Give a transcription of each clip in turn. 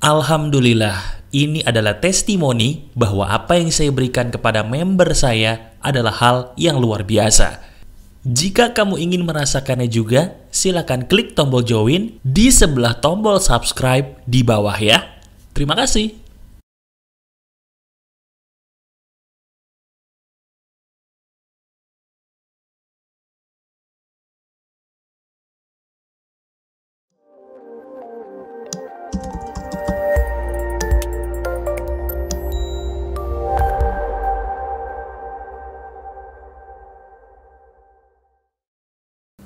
Alhamdulillah, ini adalah testimoni bahwa apa yang saya berikan kepada member saya adalah hal yang luar biasa. Jika kamu ingin merasakannya juga, silakan klik tombol join di sebelah tombol subscribe di bawah ya. Terima kasih.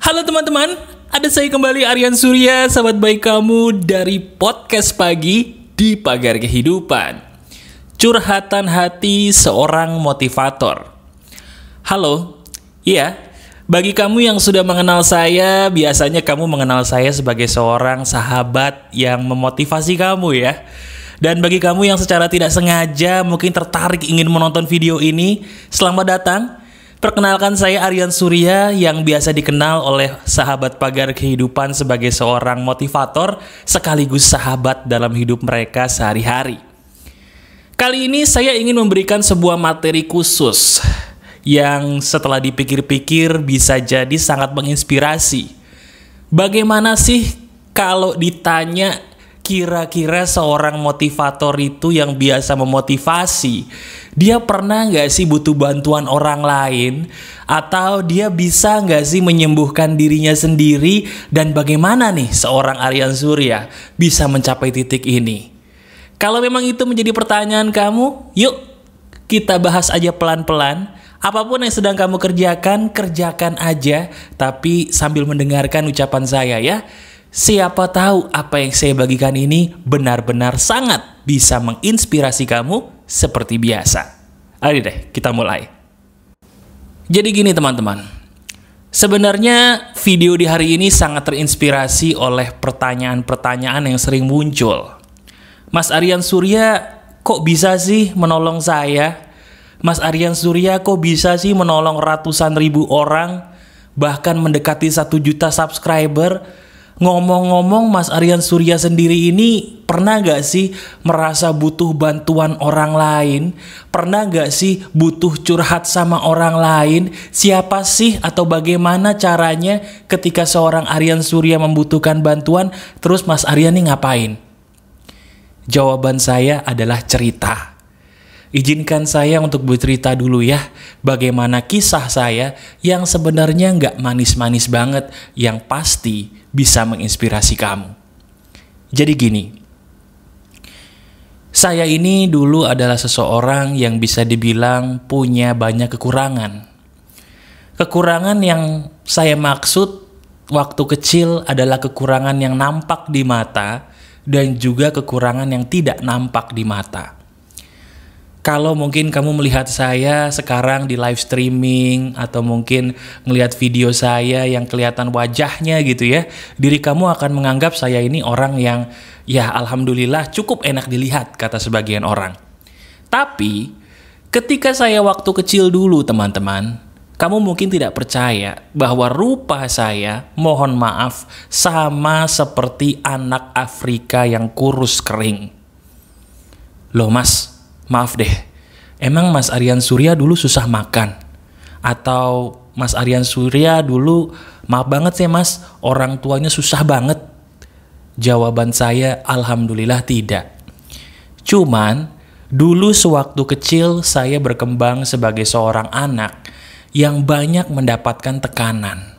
Halo teman-teman, ada saya kembali Aryan Surya, sahabat baik kamu dari podcast pagi di Pagar Kehidupan. Curhatan hati seorang motivator. Halo, iya, bagi kamu yang sudah mengenal saya, biasanya kamu mengenal saya sebagai seorang sahabat yang memotivasi kamu ya. Dan bagi kamu yang secara tidak sengaja mungkin tertarik ingin menonton video ini, selamat datang. Perkenalkan saya Aryan Surya yang biasa dikenal oleh sahabat Pagar Kehidupan sebagai seorang motivator sekaligus sahabat dalam hidup mereka sehari-hari. Kali ini saya ingin memberikan sebuah materi khusus yang setelah dipikir-pikir bisa jadi sangat menginspirasi. Bagaimana sih kalau ditanya kira-kira seorang motivator itu yang biasa memotivasi, dia pernah nggak sih butuh bantuan orang lain? Atau dia bisa nggak sih menyembuhkan dirinya sendiri? Dan bagaimana nih seorang Aryan Surya bisa mencapai titik ini? Kalau memang itu menjadi pertanyaan kamu, yuk kita bahas aja pelan-pelan. Apapun yang sedang kamu kerjakan, kerjakan aja. Tapi sambil mendengarkan ucapan saya ya. Siapa tahu apa yang saya bagikan ini benar-benar sangat bisa menginspirasi kamu seperti biasa. Ayo deh, kita mulai. Jadi gini teman-teman. Sebenarnya video di hari ini sangat terinspirasi oleh pertanyaan-pertanyaan yang sering muncul. Mas Aryan Surya kok bisa sih menolong saya? Mas Aryan Surya kok bisa sih menolong ratusan ribu orang? Bahkan mendekati 1 juta subscriber? Ngomong-ngomong, Mas Aryan Surya sendiri ini pernah gak sih merasa butuh bantuan orang lain? Pernah gak sih butuh curhat sama orang lain? Siapa sih atau bagaimana caranya ketika seorang Aryan Surya membutuhkan bantuan, terus Mas Aryan nih ngapain? Jawaban saya adalah cerita. Izinkan saya untuk bercerita dulu ya, bagaimana kisah saya yang sebenarnya nggak manis-manis banget, yang pasti bisa menginspirasi kamu. Jadi gini, saya ini dulu adalah seseorang yang bisa dibilang punya banyak kekurangan. Kekurangan yang saya maksud waktu kecil adalah kekurangan yang nampak di mata dan juga kekurangan yang tidak nampak di mata. Kalau mungkin kamu melihat saya sekarang di live streaming atau mungkin melihat video saya yang kelihatan wajahnya gitu ya, diri kamu akan menganggap saya ini orang yang ya alhamdulillah cukup enak dilihat kata sebagian orang. Tapi ketika saya waktu kecil dulu teman-teman, kamu mungkin tidak percaya bahwa rupa saya, mohon maaf, sama seperti anak Afrika yang kurus kering. Loh mas, maaf deh, emang Mas Aryan Surya dulu susah makan? Atau Mas Aryan Surya dulu, maaf banget sih mas, orang tuanya susah banget? Jawaban saya, alhamdulillah tidak. Cuman, dulu sewaktu kecil saya berkembang sebagai seorang anak yang banyak mendapatkan tekanan.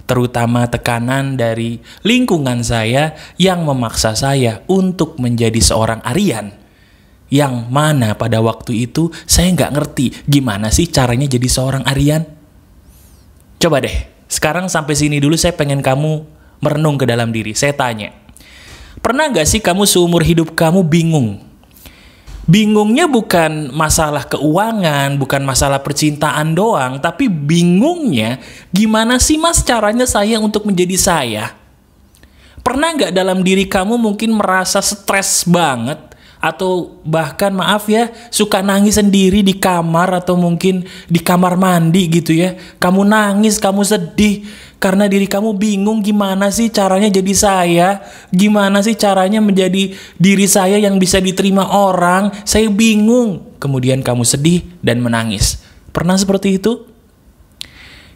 Terutama tekanan dari lingkungan saya yang memaksa saya untuk menjadi seorang Aryan. Yang mana pada waktu itu saya nggak ngerti gimana sih caranya jadi seorang Aryan. Coba deh, sekarang sampai sini dulu saya pengen kamu merenung ke dalam diri. Saya tanya, pernah nggak sih kamu seumur hidup kamu bingung? Bingungnya bukan masalah keuangan, bukan masalah percintaan doang, tapi bingungnya gimana sih mas caranya saya untuk menjadi saya? Pernah nggak dalam diri kamu mungkin merasa stres banget? Atau bahkan maaf ya, suka nangis sendiri di kamar atau mungkin di kamar mandi gitu ya. Kamu nangis, kamu sedih karena diri kamu bingung gimana sih caranya jadi saya, gimana sih caranya menjadi diri saya yang bisa diterima orang. Saya bingung. Kemudian kamu sedih dan menangis. Pernah seperti itu?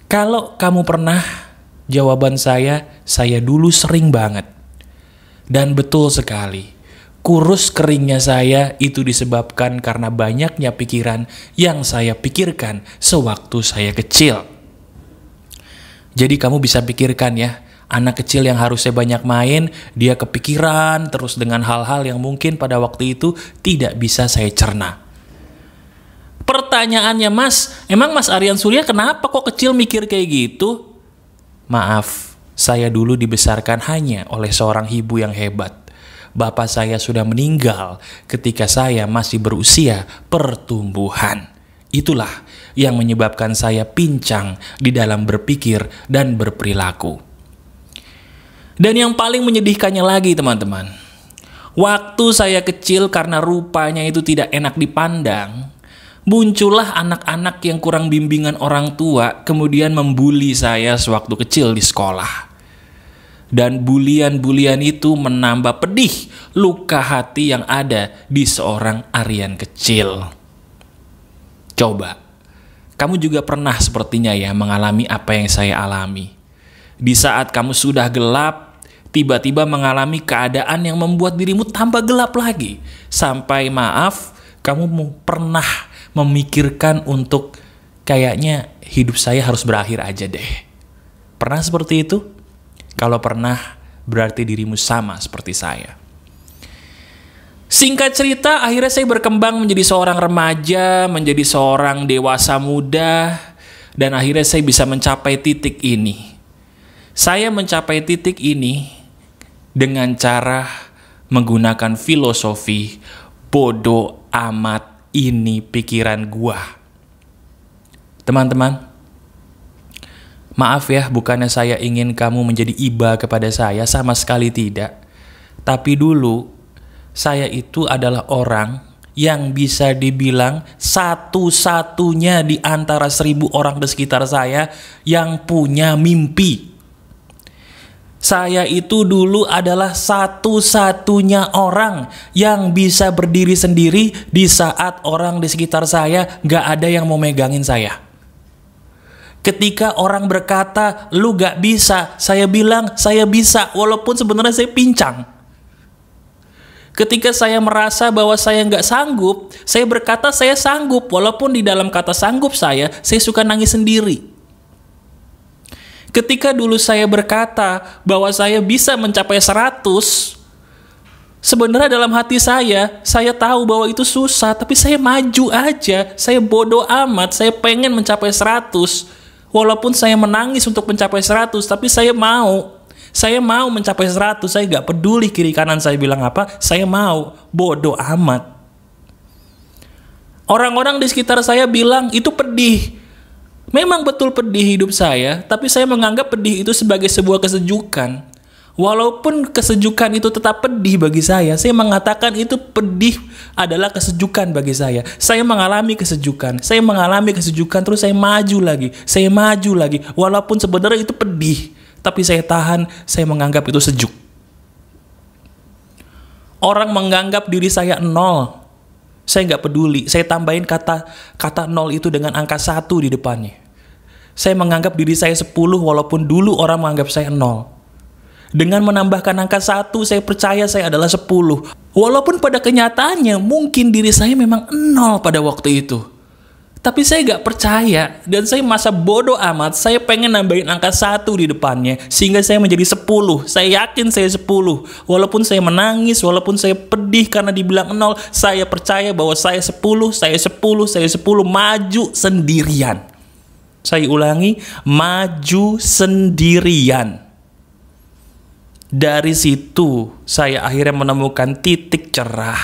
Kalau kamu pernah, jawaban saya dulu sering banget. Dan betul sekali. Kurus keringnya saya itu disebabkan karena banyaknya pikiran yang saya pikirkan sewaktu saya kecil. Jadi kamu bisa pikirkan ya, anak kecil yang harusnya banyak main, dia kepikiran terus dengan hal-hal yang mungkin pada waktu itu tidak bisa saya cerna. Pertanyaannya Mas, emang Mas Aryan Surya kenapa kok kecil mikir kayak gitu? Maaf, saya dulu dibesarkan hanya oleh seorang ibu yang hebat. Bapak saya sudah meninggal ketika saya masih berusia pertumbuhan. Itulah yang menyebabkan saya pincang di dalam berpikir dan berperilaku. Dan yang paling menyedihkannya lagi teman-teman, waktu saya kecil karena rupanya itu tidak enak dipandang, muncullah anak-anak yang kurang bimbingan orang tua kemudian membuli saya sewaktu kecil di sekolah. Dan bulian-bulian itu menambah pedih luka hati yang ada di seorang Aryan kecil. Coba, kamu juga pernah sepertinya ya mengalami apa yang saya alami. Di saat kamu sudah gelap, tiba-tiba mengalami keadaan yang membuat dirimu tambah gelap lagi. Sampai maaf, kamu pernah memikirkan untuk kayaknya hidup saya harus berakhir aja deh. Pernah seperti itu? Kalau pernah, berarti dirimu sama seperti saya. Singkat cerita, akhirnya saya berkembang menjadi seorang remaja, menjadi seorang dewasa muda, dan akhirnya saya bisa mencapai titik ini. Saya mencapai titik ini dengan cara menggunakan filosofi bodoh amat ini pikiran gua. Teman-teman, maaf ya, bukannya saya ingin kamu menjadi iba kepada saya, sama sekali tidak. Tapi dulu, saya itu adalah orang yang bisa dibilang satu-satunya di antara 1000 orang di sekitar saya yang punya mimpi. Saya itu dulu adalah satu-satunya orang yang bisa berdiri sendiri di saat orang di sekitar saya gak ada yang mau megangin saya. Ketika orang berkata, lu gak bisa, saya bilang, saya bisa, walaupun sebenarnya saya pincang. Ketika saya merasa bahwa saya gak sanggup, saya berkata saya sanggup, walaupun di dalam kata sanggup saya suka nangis sendiri. Ketika dulu saya berkata bahwa saya bisa mencapai 100, sebenarnya dalam hati saya tahu bahwa itu susah, tapi saya maju aja, saya bodoh amat, saya pengen mencapai 100. Walaupun saya menangis untuk mencapai 100, tapi saya mau mencapai 100, saya gak peduli kiri kanan saya bilang apa, saya mau, bodoh amat. Orang-orang di sekitar saya bilang, itu pedih. Memang betul pedih hidup saya, tapi saya menganggap pedih itu sebagai sebuah kesejukan. Walaupun kesejukan itu tetap pedih bagi saya mengatakan itu pedih adalah kesejukan bagi saya. Saya mengalami kesejukan, terus saya maju lagi. Walaupun sebenarnya itu pedih, tapi saya tahan, saya menganggap itu sejuk. Orang menganggap diri saya 0, saya nggak peduli. Saya tambahin kata 0 itu dengan angka 1 di depannya. Saya menganggap diri saya 10, walaupun dulu orang menganggap saya 0. Dengan menambahkan angka 1, saya percaya saya adalah 10. Walaupun pada kenyataannya mungkin diri saya memang 0 pada waktu itu. Tapi saya gak percaya dan saya masa bodoh amat. Saya pengen nambahin angka 1 di depannya sehingga saya menjadi 10. Saya yakin saya 10. Walaupun saya menangis, walaupun saya pedih karena dibilang 0, saya percaya bahwa saya 10, maju sendirian. Saya ulangi, maju sendirian. Dari situ saya akhirnya menemukan titik cerah,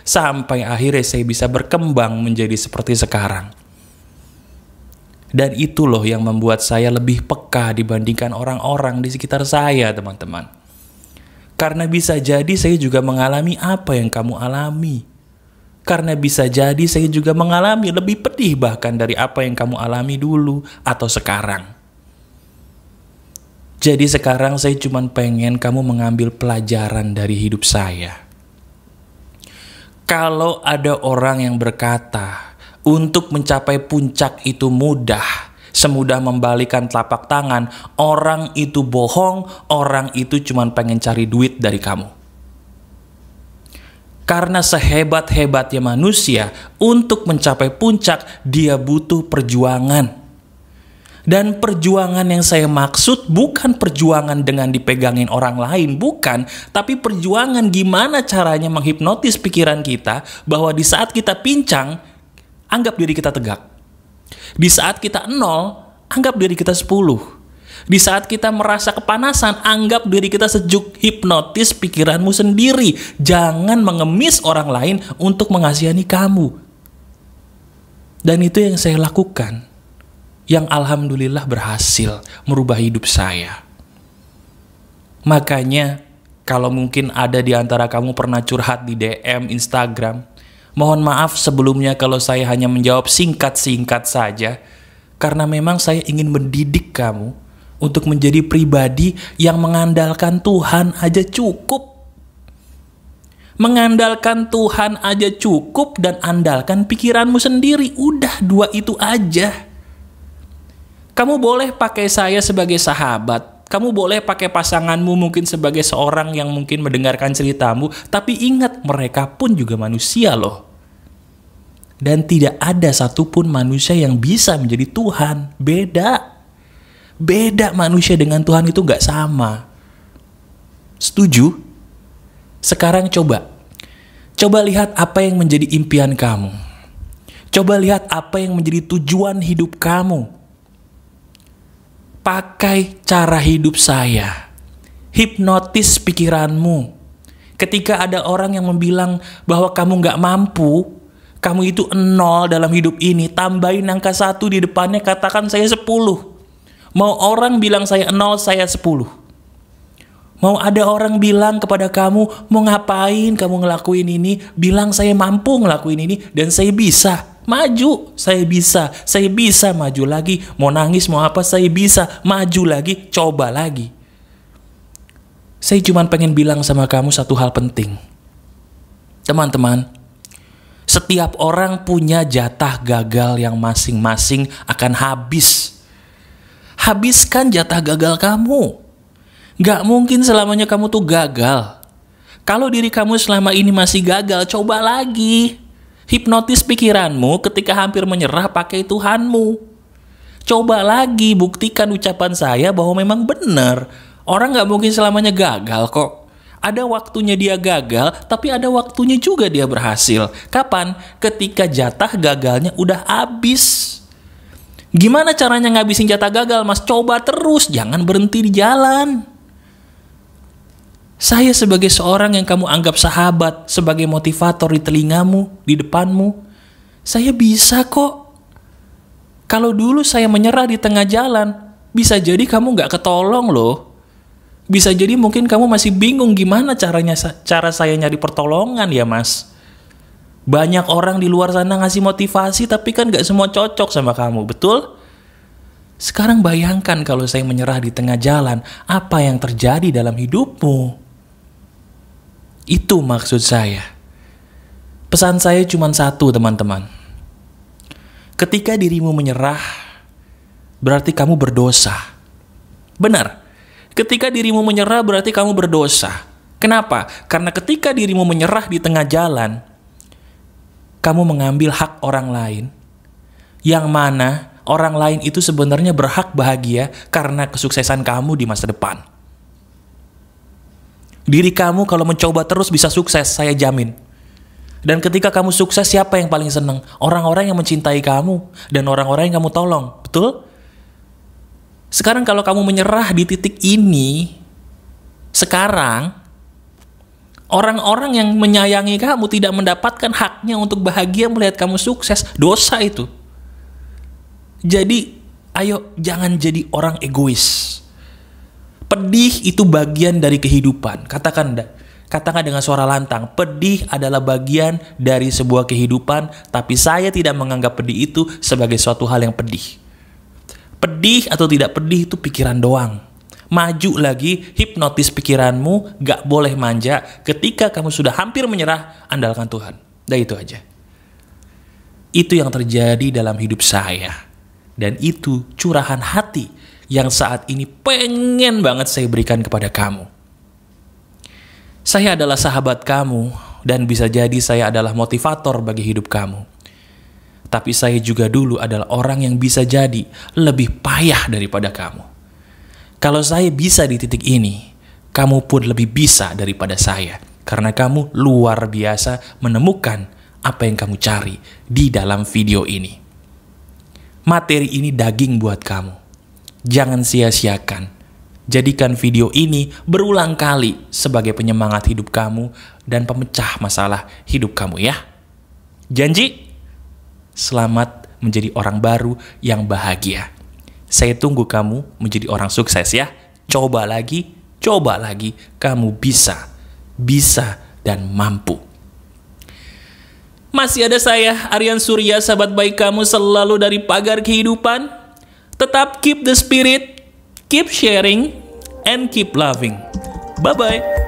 sampai akhirnya saya bisa berkembang menjadi seperti sekarang. Dan itu loh yang membuat saya lebih peka dibandingkan orang-orang di sekitar saya, teman-teman. Karena bisa jadi saya juga mengalami apa yang kamu alami. Karena bisa jadi saya juga mengalami lebih pedih bahkan dari apa yang kamu alami dulu atau sekarang. Jadi sekarang saya cuma pengen kamu mengambil pelajaran dari hidup saya. Kalau ada orang yang berkata, untuk mencapai puncak itu mudah, semudah membalikan telapak tangan, orang itu bohong, orang itu cuma pengen cari duit dari kamu. Karena sehebat-hebatnya manusia, untuk mencapai puncak, dia butuh perjuangan. Dan perjuangan yang saya maksud bukan perjuangan dengan dipegangin orang lain, bukan. Tapi perjuangan gimana caranya menghipnotis pikiran kita, bahwa di saat kita pincang, anggap diri kita tegak. Di saat kita 0, anggap diri kita 10. Di saat kita merasa kepanasan, anggap diri kita sejuk. Hipnotis pikiranmu sendiri. Jangan mengemis orang lain untuk mengasihani kamu. Dan itu yang saya lakukan. Yang alhamdulillah berhasil merubah hidup saya. Makanya, kalau mungkin ada di antara kamu pernah curhat di DM Instagram, mohon maaf sebelumnya kalau saya hanya menjawab singkat-singkat saja, karena memang saya ingin mendidik kamu untuk menjadi pribadi yang mengandalkan Tuhan aja cukup. Mengandalkan Tuhan aja cukup dan andalkan pikiranmu sendiri. Udah 2 itu aja. Kamu boleh pakai saya sebagai sahabat. Kamu boleh pakai pasanganmu mungkin sebagai seorang yang mungkin mendengarkan ceritamu. Tapi ingat, mereka pun juga manusia loh. Dan tidak ada satupun manusia yang bisa menjadi Tuhan. Beda manusia dengan Tuhan itu gak sama. Setuju? Sekarang coba lihat apa yang menjadi impian kamu. Coba lihat apa yang menjadi tujuan hidup kamu. Pakai cara hidup saya. Hipnotis pikiranmu. Ketika ada orang yang membilang bahwa kamu gak mampu, kamu itu 0 dalam hidup ini, tambahin angka 1 di depannya, katakan saya 10. Mau orang bilang saya 0, saya 10. Mau ada orang bilang kepada kamu, mau ngapain kamu ngelakuin ini, bilang saya mampu ngelakuin ini, dan saya bisa. Maju, saya bisa maju lagi. Mau nangis, mau apa, saya bisa maju lagi, coba lagi. Saya cuma pengen bilang sama kamu satu hal penting. Teman-teman, setiap orang punya jatah gagal yang masing-masing akan habis. Habiskan jatah gagal kamu. Gak mungkin selamanya kamu tuh gagal. Kalau diri kamu selama ini masih gagal, coba lagi. Hipnotis pikiranmu ketika hampir menyerah, pakai Tuhanmu. Coba lagi, buktikan ucapan saya bahwa memang benar. Orang gak mungkin selamanya gagal kok. Ada waktunya dia gagal, tapi ada waktunya juga dia berhasil. Kapan? Ketika jatah gagalnya udah habis. Gimana caranya ngabisin jatah gagal, Mas? Coba terus, jangan berhenti di jalan. Saya sebagai seorang yang kamu anggap sahabat, sebagai motivator di telingamu, di depanmu, saya bisa kok. Kalau dulu saya menyerah di tengah jalan, bisa jadi kamu gak ketolong loh. Bisa jadi mungkin kamu masih bingung gimana cara saya nyari pertolongan ya Mas. Banyak orang di luar sana ngasih motivasi, tapi kan gak semua cocok sama kamu, betul? Sekarang bayangkan kalau saya menyerah di tengah jalan, apa yang terjadi dalam hidupmu? Itu maksud saya. Pesan saya cuma satu, teman-teman. Ketika dirimu menyerah, berarti kamu berdosa. Benar. Ketika dirimu menyerah, berarti kamu berdosa. Kenapa? Karena ketika dirimu menyerah di tengah jalan, kamu mengambil hak orang lain, yang mana orang lain itu sebenarnya berhak bahagia karena kesuksesan kamu di masa depan. Diri kamu kalau mencoba terus bisa sukses, saya jamin. Dan ketika kamu sukses, siapa yang paling senang? Orang-orang yang mencintai kamu dan orang-orang yang kamu tolong, betul? Sekarang kalau kamu menyerah di titik ini, sekarang orang-orang yang menyayangi kamu tidak mendapatkan haknya untuk bahagia melihat kamu sukses. Dosa itu. Jadi, ayo jangan jadi orang egois. Pedih itu bagian dari kehidupan. Katakan dengan suara lantang, pedih adalah bagian dari sebuah kehidupan, tapi saya tidak menganggap pedih itu sebagai suatu hal yang pedih. Pedih atau tidak pedih itu pikiran doang. Maju lagi, hipnotis pikiranmu, gak boleh manja. Ketika kamu sudah hampir menyerah, andalkan Tuhan. Dah itu aja. Itu yang terjadi dalam hidup saya. Dan itu curahan hati yang saat ini pengen banget saya berikan kepada kamu. Saya adalah sahabat kamu dan bisa jadi saya adalah motivator bagi hidup kamu. Tapi saya juga dulu adalah orang yang bisa jadi lebih payah daripada kamu. Kalau saya bisa di titik ini, kamu pun lebih bisa daripada saya. Karena kamu luar biasa menemukan apa yang kamu cari di dalam video ini. Materi ini daging buat kamu. Jangan sia-siakan. Jadikan video ini berulang kali sebagai penyemangat hidup kamu dan pemecah masalah hidup kamu ya. Janji? Selamat menjadi orang baru yang bahagia. Saya tunggu kamu menjadi orang sukses ya. Coba lagi, kamu bisa dan mampu. Masih ada saya, Aryan Surya, sahabat baik kamu selalu dari Pagar Kehidupan. Tetap keep the spirit, keep sharing, and keep loving. Bye-bye.